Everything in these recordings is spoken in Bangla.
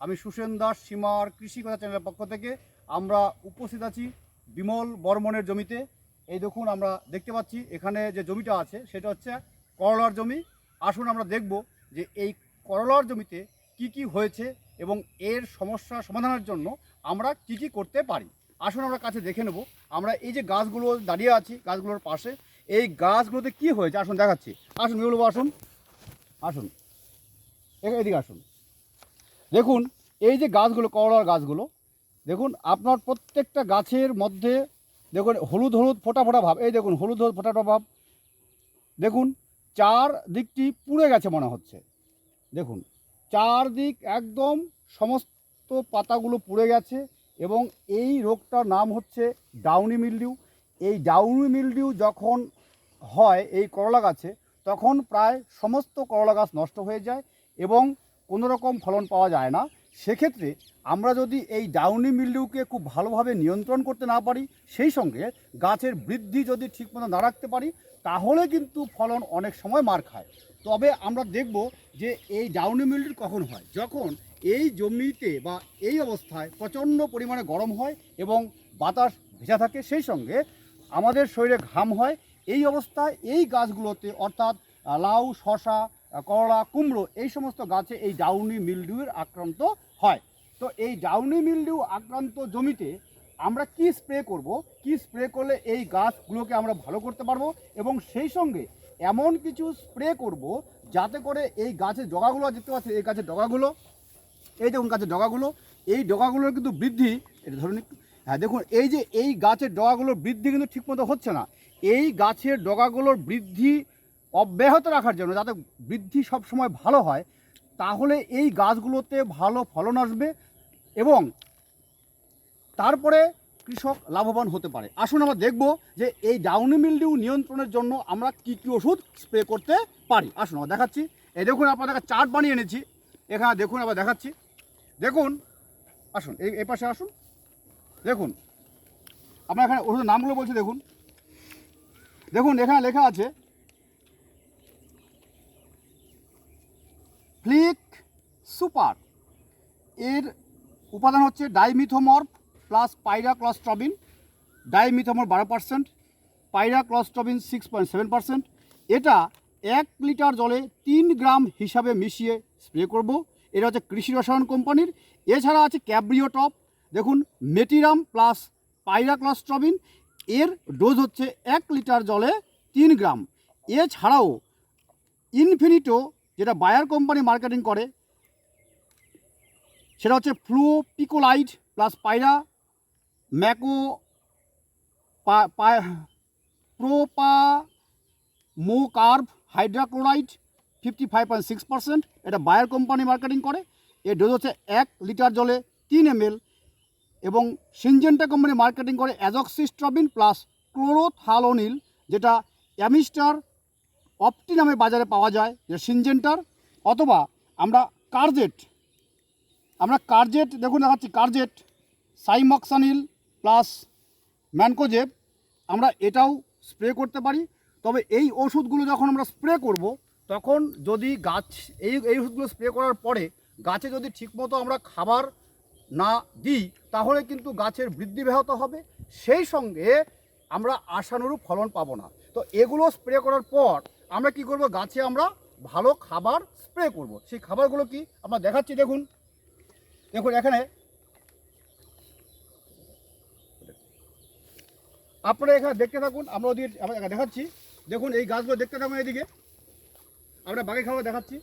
আমি সুসেন দাস সীমার কৃষি কথা চ্যানেলের পক্ষ থেকে আমরা উপস্থিত আছি বিমল বর্মনের জমিতে। এই দেখুন, আমরা দেখতে পাচ্ছি এখানে যে জমিটা আছে সেটা হচ্ছে করলার জমি। আসুন আমরা দেখব যে এই করলার জমিতে কি কি হয়েছে এবং এর সমস্যা সমাধানের জন্য আমরা কি কি করতে পারি। আসুন আমরা কাছে দেখে নেব। আমরা এই যে গাছগুলো দাঁড়িয়ে আছি, গাছগুলোর পাশে এই গাছগুলোতে কি হয়েছে আসুন দেখাচ্ছি। আসুন বিমল বাবু, আসুন আসুন, এদিকে আসুন। দেখুন এই যে গাছগুলো, করলার গাছগুলো দেখুন, আপনার প্রত্যেকটা গাছের মধ্যে দেখুন হলুদ হলুদ ফোটা ফোটা ভাব। এই দেখুন হলুদ হলুদ ফোটা ফোটা ভাব। দেখুন চার দিকটি পুড়ে গেছে মনে হচ্ছে। দেখুন চারদিক একদম সমস্ত পাতাগুলো পুড়ে গেছে এবং এই রোগটার নাম হচ্ছে ডাউনি মিলডিউ। এই ডাউনি মিলডিউ যখন হয় এই করলা গাছে, তখন প্রায় সমস্ত করলা গাছ নষ্ট হয়ে যায় এবং কোনো রকম ফলন পাওয়া যায় না। সেক্ষেত্রে আমরা যদি এই ডাউনি মিলডিউকে খুব ভালোভাবে নিয়ন্ত্রণ করতে না পারি, সেই সঙ্গে গাছের বৃদ্ধি যদি ঠিকমতো না রাখতে পারি, তাহলে কিন্তু ফলন অনেক সময় মার খায়। তবে আমরা দেখব যে এই ডাউনি মিলডিউ কখন হয়, যখন এই জমিতে বা এই অবস্থায় প্রচণ্ড পরিমাণে গরম হয় এবং বাতাস ভেজা থাকে, সেই সঙ্গে আমাদের শরীরে ঘাম হয়। এই অবস্থায় এই গাছগুলোতে অর্থাৎ লাউ, শশা, করলা, কুমড়ো এই সমস্ত গাছে এই ডাউনি মিলডিউয়ের আক্রান্ত হয়। তো এই ডাউনি মিলডিউ আক্রান্ত জমিতে আমরা কি স্প্রে করব, কি স্প্রে করলে এই গাছগুলোকে আমরা ভালো করতে পারবো এবং সেই সঙ্গে এমন কিছু স্প্রে করব যাতে করে এই গাছের ডগাগুলো দেখতে পাচ্ছি, এই গাছের ডগাগুলো, এই দেখুন গাছের ডগাগুলো, এই ডগাগুলোর কিন্তু বৃদ্ধি, এটা ধরুন একটু, হ্যাঁ দেখুন এই যে এই গাছের ডগাগুলোর বৃদ্ধি কিন্তু ঠিকমতো হচ্ছে না। এই গাছের ডগাগুলোর বৃদ্ধি অব্যাহত রাখার জন্য, যাতে বৃদ্ধি সবসময় ভালো হয়, তাহলে এই গাছগুলোতে ভালো ফলন আসবে এবং তারপরে কৃষক লাভবান হতে পারে। আসুন আমরা দেখব যে এই ডাউনি মিলডিউ নিয়ন্ত্রণের জন্য আমরা কি কি ওষুধ স্প্রে করতে পারি। আসুন আমরা দেখাচ্ছি। এই দেখুন আপনাদের চার্ট বানিয়ে এনেছি, এখানে দেখুন আবার দেখাচ্ছি। দেখুন আসুন এই পাশে আসুন। দেখুন আপনার এখানে ওষুধের নামগুলো বলছি। দেখুন দেখুন এখানে লেখা আছে ফ্লিক সুপার। এর উপাদান হচ্ছে ডাইমিথোমর্ফ প্লাস পাইরাক্লস্ট্রবিন। ডাইমিথোমর্ফ 12%, পাইরাক্লস্ট্রবিন 6.7%। এটা 1 লিটার জলে 3 গ্রাম হিসাবে মিশিয়ে স্প্রে করব। এটা হচ্ছে কৃষি রসায়ন কোম্পানির। এছাড়া আছে ক্যাব্রিও টপ। দেখুন মেটিরাম প্লাস পাইরাক্লস্ট্রবিন, এর ডোজ হচ্ছে 1 লিটার জলে 3 গ্রাম। এছাড়াও ইনফিনিটো, যেটা বায়ার কোম্পানি মার্কেটিং করে, সেটা হচ্ছে ফ্লুপিকোলাইড প্লাস পাইরা ম্যাকো প্রোপামোকার্ভ হাইড্রাক্লোরাইড 55.6%। এটা বায়ার কোম্পানি মার্কেটিং করে। এর ডোজ হচ্ছে 1 লিটার জলে 3 ml। এবং সিনজেন্টা কোম্পানি মার্কেটিং করে অ্যাজক্সিস্ট্রবিন প্লাস ক্লোরোথালোনিল, যেটা অ্যামিস্টার অপটি নামে বাজারে পাওয়া যায়, যে সিনজেন্টার। অথবা আমরা কার্জেট দেখুন দেখাচ্ছি, কার্জেট সাইমক্সানিল প্লাস ম্যানকোজেব, আমরা এটাও স্প্রে করতে পারি। তবে এই ওষুধগুলো যখন আমরা স্প্রে করব, তখন যদি গাছ এই ওষুধগুলো স্প্রে করার পরে গাছে যদি ঠিকমতো আমরা খাবার না দিই, তাহলে কিন্তু গাছের বৃদ্ধি ব্যাহত হবে, সেই সঙ্গে আমরা আশানুরূপ ফলন পাবো না। তো এগুলো স্প্রে করার পর আমরা কি করব, গাছে আমরা ভালো খাবার স্প্রে করব। সেই খাবারগুলো কি আমরা দেখাচ্ছি। দেখুন দেখুন এখানে আপনারা এখানে দেখতে থাকুন, আমরা ওদিকে দেখাচ্ছি। দেখুন এই গাছগুলো দেখতে থাকুন, এদিকে আমরা বাকি খাবার দেখাচ্ছি।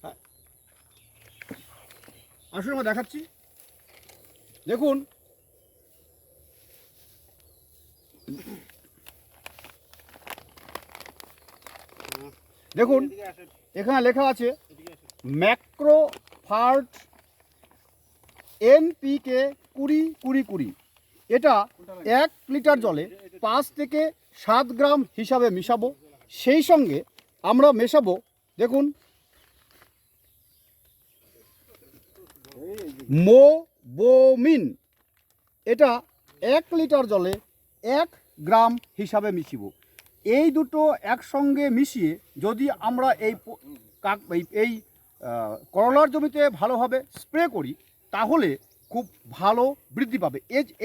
হ্যাঁ আসলে আমরা দেখাচ্ছি। দেখুন দেখুন এখানে লেখা আছে ম্যাক্রোফার্ট এনপিকে 20-20-20। এটা 1 লিটার জলে 5 থেকে 7 গ্রাম হিসাবে মিশাবো। সেই সঙ্গে আমরা মেশাবো, দেখুন মোবোমিন, এটা 1 লিটার জলে 1 গ্রাম হিসাবে মিশিব। এই দুটো একসঙ্গে মিশিয়ে যদি আমরা এই করলার জমিতে ভালোভাবে স্প্রে করি তাহলে খুব ভালো বৃদ্ধি পাবে।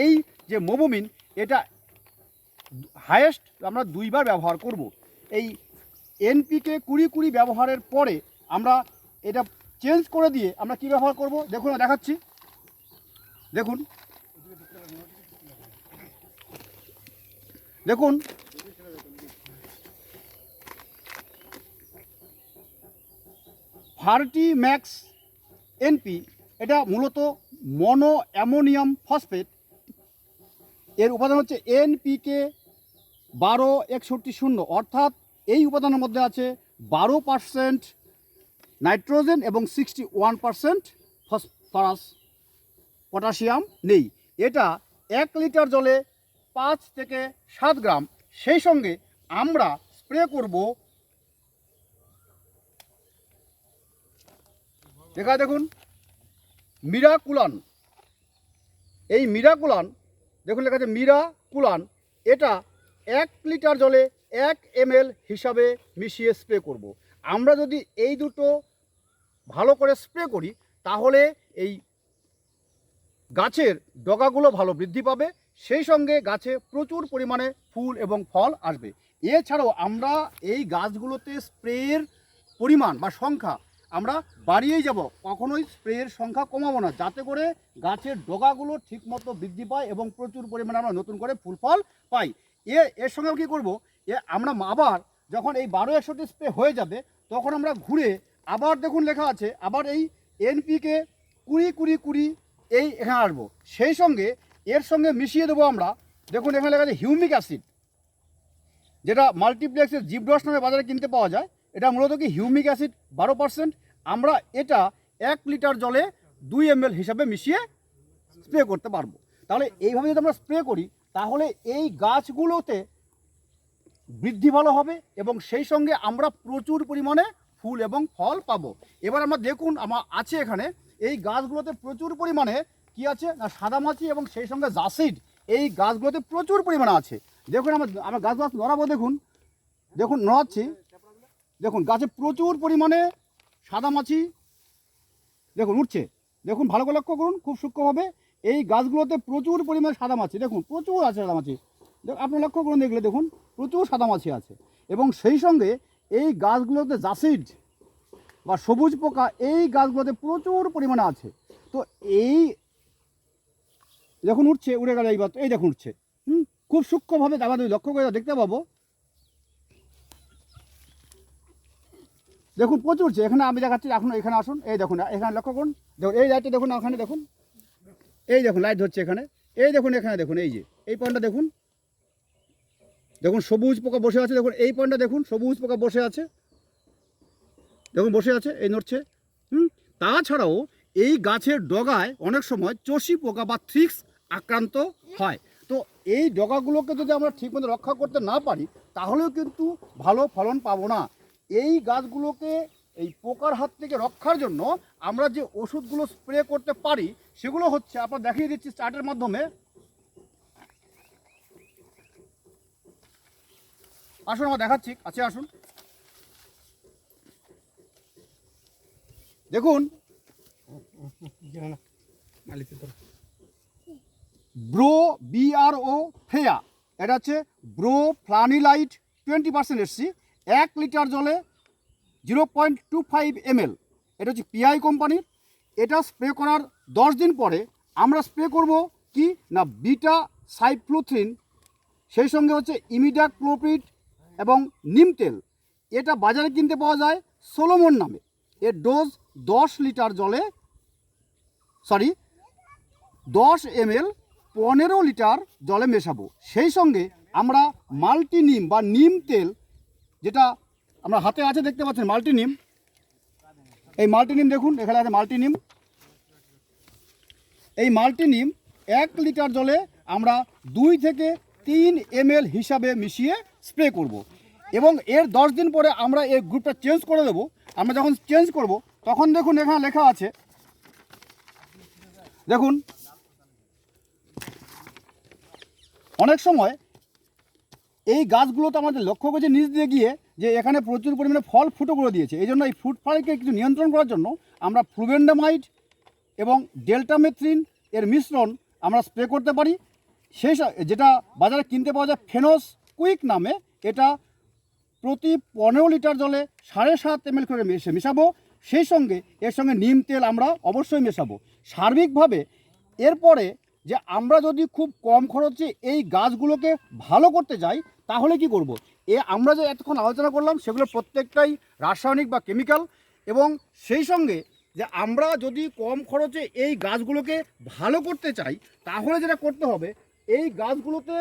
এই যে মোবোমিন এটা হায়েস্ট আমরা 2 বার ব্যবহার করব। এই NPK 20-20 ব্যবহারের পরে আমরা এটা চেঞ্জ করে দিয়ে আমরা কি ব্যবহার করব দেখুন, দেখাচ্ছি। দেখুন দেখুন ভার্টিম্যাক্স NP এটা মূলত মনো অ্যামোনিয়াম ফসফেট। এর উপাদান হচ্ছে NPK 126160, অর্থাৎ এই উপাদানের মধ্যে আছে 12% নাইট্রোজেন এবং 61% ফসফরাস, পটাশিয়াম নেই। এটা 1 লিটার জলে 5 থেকে 7 গ্রাম। সেই সঙ্গে আমরা স্প্রে করব, দেখুন মিরাকুলান। এই মিরাকুলান দেখুন লেখা আছে মিরাকুলান, এটা 1 লিটার জলে 1 ml হিসাবে মিশিয়ে স্প্রে করব। আমরা যদি এই দুটো ভালো করে স্প্রে করি তাহলে এই গাছের ডগাগুলো ভালো বৃদ্ধি পাবে, সেই সঙ্গে গাছে প্রচুর পরিমাণে ফুল এবং ফল আসবে। এছাড়াও আমরা এই গাছগুলোতে স্প্রের পরিমাণ বা সংখ্যা আমরা বাড়িয়েই যাব, কখনোই স্প্রের সংখ্যা কমাবো না, যাতে করে গাছের ডগাগুলো ঠিকমতো বৃদ্ধি পায় এবং প্রচুর পরিমাণে আমরা নতুন করে ফুল ফল পাই। এর সঙ্গেও কী করবো, আমরা আবার যখন এই 1261 স্প্রে হয়ে যাবে তখন আমরা ঘুরে আবার দেখুন লেখা আছে আবার এই NPK 20-20-20 এই এখানে আসবো, সেই সঙ্গে এর সঙ্গে মিশিয়ে দেবো আমরা। দেখুন এখানে লেখা আছে হিউমিক অ্যাসিড, যেটা মাল্টিপ্লেক্সের জিপডস নামে বাজারে কিনতে পাওয়া যায়। এটা মূলত কি হিউমিক অ্যাসিড 12%। আমরা এটা 1 লিটার জলে 2 ml হিসাবে মিশিয়ে স্প্রে করতে পারবো। তাহলে এইভাবে যদি আমরা স্প্রে করি তাহলে এই গাছগুলোতে বৃদ্ধি ভালো হবে এবং সেই সঙ্গে আমরা প্রচুর পরিমাণে ফুল এবং ফল পাবো। এবার আমরা দেখুন আমার আছে এখানে এই গাছগুলোতে প্রচুর পরিমাণে কি আছে না সাদামাছি এবং সেই সঙ্গে জাসিড এই গাছগুলোতে প্রচুর পরিমাণে আছে। দেখুন আমরা গাছ নড়াবো, দেখুন দেখুন নড়াচ্ছি, দেখুন গাছে প্রচুর পরিমাণে সাদামাছি দেখুন উঠছে। দেখুন ভালো করে লক্ষ্য করুন খুব সূক্ষ্মভাবে, এই গাছগুলোতে প্রচুর পরিমাণে সাদামাছি, দেখুন প্রচুর আছে সাদামাছি। আপনি লক্ষ্য করুন, দেখলে দেখুন প্রচুর সাদামাছি আছে এবং সেই সঙ্গে এই গাছগুলোতে জাসিড বা সবুজ পোকা এই গাছগুলোতে প্রচুর পরিমাণে আছে। তো এই দেখুন উঠছে, উড়ে গেল এইবার, এই দেখুন উঠছে, খুব সূক্ষ্মভাবে আমাদের লক্ষ্য করে দেখতে পাবো। দেখুন প্রচুর উঠছে, এখানে আমি দেখাচ্ছি, এখন এখানে আসুন, এই দেখুন এখানে লক্ষ্য করুন, দেখুন এই লাইটটা দেখুন, ওখানে দেখুন, এই দেখুন লাইট ধরছে এখানে, এই দেখুন এখানে দেখুন, এই যে এই পয়েন্টটা দেখুন, দেখুন সবুজ পোকা বসে আছে, দেখুন এই পয়েন্টটা দেখুন সবুজ পোকা বসে আছে, দেখুন বসে আছে, এই নড়ছে। তাছাড়াও এই গাছের ডগায় অনেক সময় চষি পোকা বা থ্রিক্স আক্রান্ত হয়। তো এই ডগাগুলোকে যদি আমরা ঠিকমতো রক্ষা করতে না পারি তাহলেও কিন্তু ভালো ফলন পাবো না। এই গাছগুলোকে এই পোকার হাত থেকে রক্ষার জন্য আমরা যে ওষুধগুলো স্প্রে করতে পারি সেগুলো হচ্ছে, আপনার দেখিয়ে দিচ্ছি চার্টের মাধ্যমে। আসুন আমরা দেখাচ্ছি, কাছে আসুন, দেখুন BRO ফ্রেয়া, এটা হচ্ছে ব্রোফ্লানিলাইট 20% SC, 1 লিটার জলে 0.25 ml। এটা হচ্ছে PI কোম্পানির। এটা স্প্রে করার 10 দিন পরে আমরা স্প্রে করব কি না বিটা সাইফ্লোথ্রিন, সেই সঙ্গে হচ্ছে ইমিডাক্লোপ্রিড এবং নিম তেল। এটা বাজারে কিনতে পাওয়া যায় সোলোমন নামে। এর ডোজ 10 লিটার জলে 10 ml 15 লিটার জলে মেশাবো। সেই সঙ্গে আমরা মাল্টিনিম বা নিম তেল, যেটা আমরা হাতে আছে দেখতে পাচ্ছেন মাল্টিনিম, এই মাল্টিনিম দেখুন এখানে আছে মাল্টিনিম। এই মাল্টিনিম 1 লিটার জলে আমরা 2 থেকে 3 ml হিসাবে মিশিয়ে স্প্রে করব এবং এর 10 দিন পরে আমরা এই গ্রুপটা চেঞ্জ করে দেবো। আমরা যখন চেঞ্জ করব তখন দেখুন এখানে লেখা আছে, দেখুন অনেক সময় এই গাছগুলোতে আমাদের লক্ষ্য করছে নিচ দিয়ে গিয়ে যে এখানে প্রচুর পরিমাণে ফল ফুটো করে দিয়েছে। এই জন্য এই ফ্রুট ফ্লাইকে কিছু নিয়ন্ত্রণ করার জন্য আমরা ফ্লুবেন্ডামাইড এবং ডেল্টামেথ্রিন এর মিশ্রণ আমরা স্প্রে করতে পারি। যেটা বাজারে কিনতে পাওয়া যায় ফেনোস কুইক নামে, এটা প্রতি 15 লিটার জলে 7.5 ml করে মেশাবো। সেই সঙ্গে এর সঙ্গে নিম তেল আমরা অবশ্যই মেশাবো। সার্বিকভাবে এরপরে যে আমরা যদি খুব কম খরচে এই গাছগুলোকে ভালো করতে চাই তাহলে কি করব? আমরা যে এতক্ষণ আলোচনা করলাম সেগুলো প্রত্যেকটাই রাসায়নিক বা কেমিক্যাল, এবং সেই সঙ্গে যে আমরা যদি কম খরচে এই গাছগুলোকে ভালো করতে চাই তাহলে যেটা করতে হবে, এই গাছগুলোতে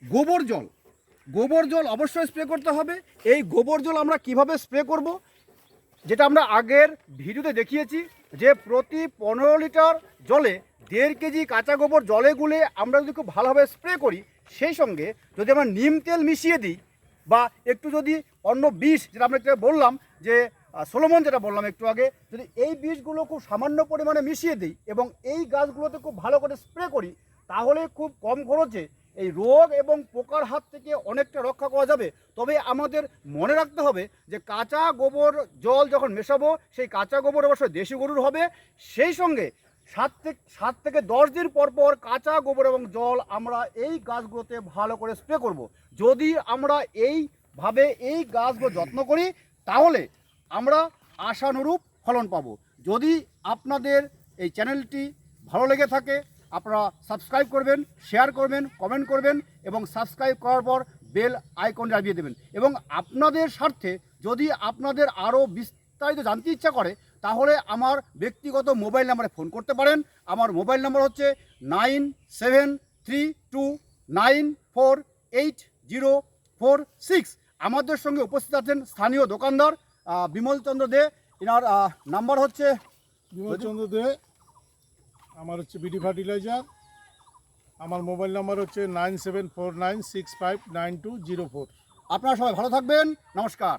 গোবর জল অবশ্যই স্প্রে করতে হবে। এই গোবর জল আমরা কিভাবে স্প্রে করব, যেটা আমরা আগের ভিডিওতে দেখিয়েছি যে প্রতি 15 লিটার জলে 1.5 কেজি কাঁচা গোবর জলে গুলে আমরা যদি খুব ভালোভাবে স্প্রে করি, সেই সঙ্গে যদি আমরা নিম তেল মিশিয়ে দিই বা একটু যদি অন্য বিষ, যেটা আমরা বললাম যে সোলোমন যেটা বললাম একটু আগে, যদি এই বীজগুলো খুব সামান্য পরিমাণে মিশিয়ে দিই এবং এই গাছগুলোতে খুব ভালো করে স্প্রে করি, তাহলে খুব কম খরচে এই রোগ এবং পোকার হাত থেকে অনেকটা রক্ষা করা যাবে। তবে আমাদের মনে রাখতে হবে যে কাঁচা গোবর জল যখন মেশাবো, সেই কাঁচা গোবর অবশ্যই দেশি গরুর হবে। সেই সঙ্গে 7 থেকে 10 দিন পর পর কাঁচা গোবর এবং জল আমরা এই গাছগুলোতে ভালো করে স্প্রে করব। যদি আমরা এইভাবে এই গাছগুলো যত্ন করি তাহলে আমরা আশানুরূপ ফলন পাবো। যদি আপনাদের এই চ্যানেলটি ভালো লেগে থাকে আপনারা সাবস্ক্রাইব করবেন, শেয়ার করবেন, কমেন্ট করবেন এবং সাবস্ক্রাইব করার পর বেল আইকন দাবিয়ে দেবেন। এবং আপনাদের স্বার্থে যদি আপনাদের আরও বিস্তারিত জানতে ইচ্ছা করে তাহলে আমার ব্যক্তিগত মোবাইল নাম্বারে ফোন করতে পারেন। আমার মোবাইল নাম্বার হচ্ছে 9732948046। আমাদের সঙ্গে উপস্থিত আছেন স্থানীয় দোকানদার বিমল চন্দ্র দে। এনার নাম্বার হচ্ছে বিমল চন্দ্র দে, আমার হচ্ছে বিডি ফার্টিলাইজার। আমার মোবাইল নাম্বার হচ্ছে 9749659204। আপনারা সবাই ভালো থাকবেন। নমস্কার।